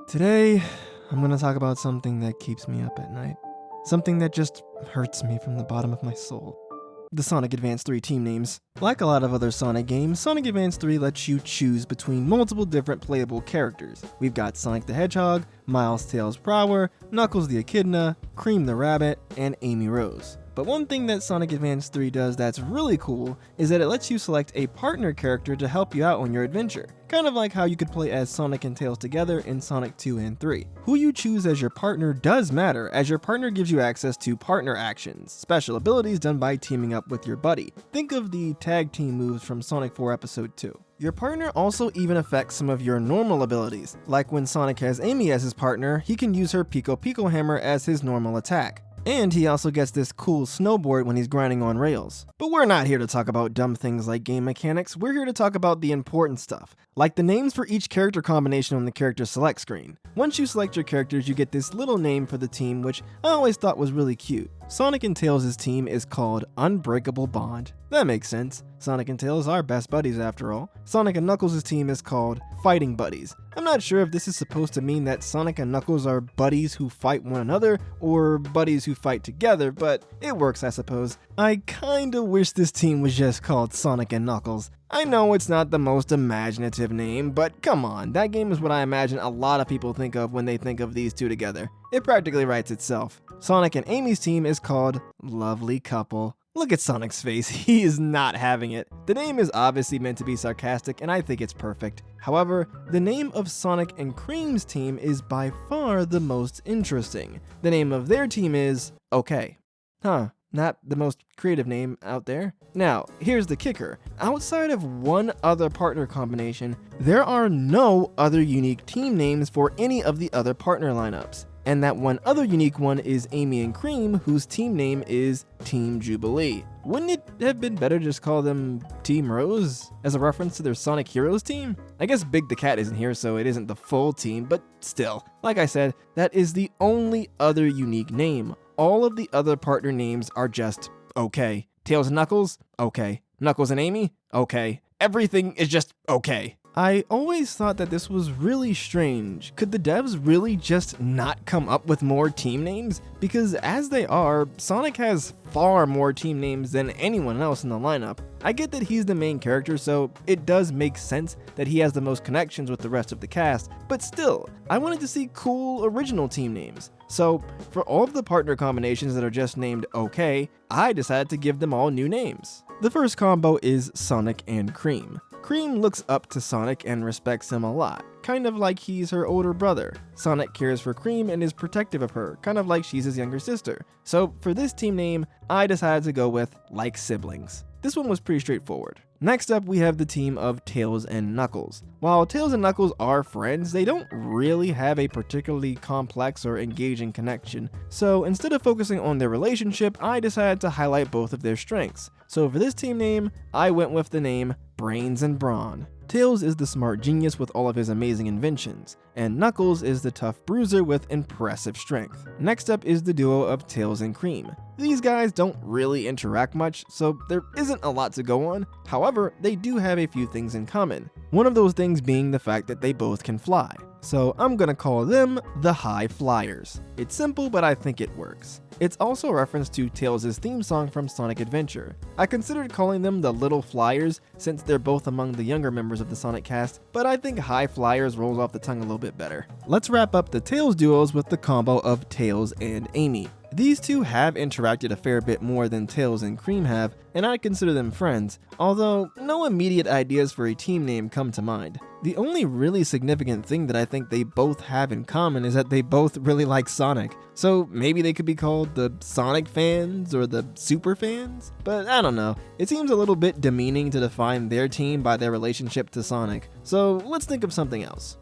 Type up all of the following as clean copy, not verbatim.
Today, I'm gonna talk about something that keeps me up at night. Something that just hurts me from the bottom of my soul. The Sonic Advance 3 team names. Like a lot of other Sonic games, Sonic Advance 3 lets you choose between multiple different playable characters. We've got Sonic the Hedgehog, Miles Tails Prower, Knuckles the Echidna, Cream the Rabbit, and AmyRose. But one thing that Sonic Advance 3 does that's really cool is that it lets you select a partner character to help you out on your adventure. Kind of like how you could play as Sonic and Tails together in Sonic 2 and 3. Who you choose as your partner does matter, as your partner gives you access to partner actions, special abilities done by teaming up with your buddy. Think of the tag team moves from Sonic 4 Episode 2. Your partner also even affects some of your normal abilities, like when Sonic has Amy as his partner, he can use her Pico Pico Hammer as his normal attack. And he also gets this cool snowboard when he's grinding on rails. But we're not here to talk about dumb things like game mechanics, we're here to talk about the important stuff, like the names for each character combination on the character select screen. Once you select your characters, you get this little name for the team, which I always thought was really cute. Sonic and Tails' team is called Unbreakable Bond. That makes sense. Sonic and Tails are best buddies after all. Sonic and Knuckles' team is called Fighting Buddies. I'm not sure if this is supposed to mean that Sonic and Knuckles are buddies who fight one another, or buddies who fight together, but it works I suppose. I kinda wish this team was just called Sonic and Knuckles. I know it's not the most imaginative name, but come on, that game is what I imagine a lot of people think of when they think of these two together. It practically writes itself. Sonic and Amy's team is called Lovely Couple. Look at Sonic's face, he is not having it. The name is obviously meant to be sarcastic, and I think it's perfect. However, the name of Sonic and Cream's team is by far the most interesting. The name of their team is OK. Not the most creative name out there. Now, here's the kicker. Outside of one other partner combination, there are no other unique team names for any of the other partner lineups. And that one other unique one is Amy and Cream, whose team name is Team Jubilee. Wouldn't it have been better to just call them Team Rose, as a reference to their Sonic Heroes team? I guess Big the Cat isn't here, so it isn't the full team, but still. Like I said, that is the only other unique name. All of the other partner names are just okay. Tails and Knuckles? Okay. Knuckles and Amy? Okay. Everything is just okay. I always thought that this was really strange. Could the devs really just not come up with more team names? Because as they are, Sonic has far more team names than anyone else in the lineup. I get that he's the main character, so it does make sense that he has the most connections with the rest of the cast, but still, I wanted to see cool original team names. So, for all of the partner combinations that are just named OK, I decided to give them all new names. The first combo is Sonic and Cream. Cream looks up to Sonic and respects him a lot, kind of like he's her older brother. Sonic cares for Cream and is protective of her, kind of like she's his younger sister. So for this team name, I decided to go with Like Siblings. This one was pretty straightforward. Next up, we have the team of Tails and Knuckles. While Tails and Knuckles are friends, they don't really have a particularly complex or engaging connection. So instead of focusing on their relationship, I decided to highlight both of their strengths. So for this team name, I went with the name Brains and Brawn. Tails is the smart genius with all of his amazing inventions, and Knuckles is the tough bruiser with impressive strength. Next up is the duo of Tails and Cream. These guys don't really interact much, so there isn't a lot to go on. However, they do have a few things in common. One of those things being the fact that they both can fly. So I'm gonna call them the High Flyers. It's simple, but I think it works. It's also a reference to Tails' theme song from Sonic Adventure. I considered calling them the Little Flyers since they're both among the younger members of the Sonic cast, but I think High Flyers rolls off the tongue a little bit better. Let's wrap up the Tails duos with the combo of Tails and Amy. These two have interacted a fair bit more than Tails and Cream have, and I consider them friends, although no immediate ideas for a team name come to mind. The only really significant thing that I think they both have in common is that they both really like Sonic, so maybe they could be called the Sonic fans or the Super fans? But I don't know, it seems a little bit demeaning to define their team by their relationship to Sonic, so let's think of something else.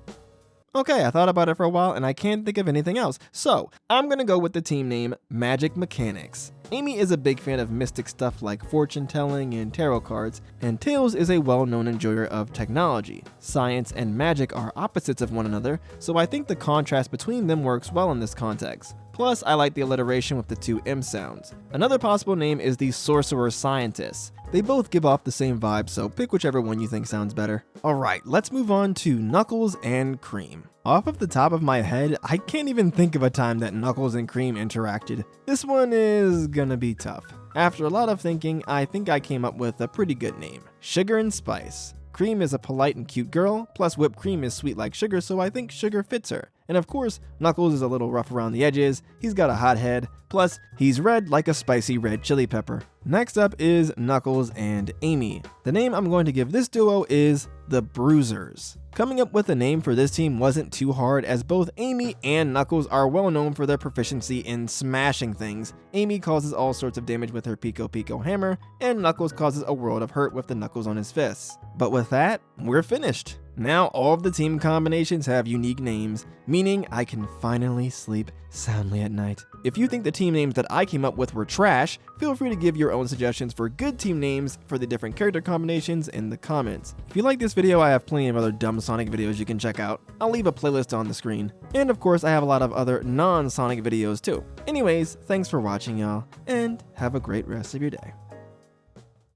Okay, I thought about it for a while and I can't think of anything else, so I'm gonna go with the team name Magic Mechanics. Amy is a big fan of mystic stuff like fortune telling and tarot cards, and Tails is a well-known enjoyer of technology. Science and magic are opposites of one another, so I think the contrast between them works well in this context. Plus, I like the alliteration with the two M sounds. Another possible name is the Sorcerer Scientists. They both give off the same vibe, so pick whichever one you think sounds better. Alright, let's move on to Knuckles and Cream. Off of the top of my head, I can't even think of a time that Knuckles and Cream interacted. This one is gonna be tough. After a lot of thinking, I think I came up with a pretty good name. Sugar and Spice. Cream is a polite and cute girl, plus whipped cream is sweet like sugar, so I think sugar fits her. And of course, Knuckles is a little rough around the edges, he's got a hot head, plus he's red like a spicy red chili pepper. Next up is Knuckles and Amy. The name I'm going to give this duo is the Bruisers. Coming up with a name for this team wasn't too hard, as both Amy and Knuckles are well known for their proficiency in smashing things. Amy causes all sorts of damage with her Pico Pico hammer, and Knuckles causes a world of hurt with the knuckles on his fists. But with that, we're finished. Now all of the team combinations have unique names, meaning I can finally sleep soundly at night. If you think the team names that I came up with were trash, feel free to give your own suggestions for good team names for the different character combinations in the comments. If you like this video, I have plenty of other dumb Sonic videos you can check out. I'll leave a playlist on the screen. And of course, I have a lot of other non-Sonic videos too. Anyways, thanks for watching y'all, and have a great rest of your day.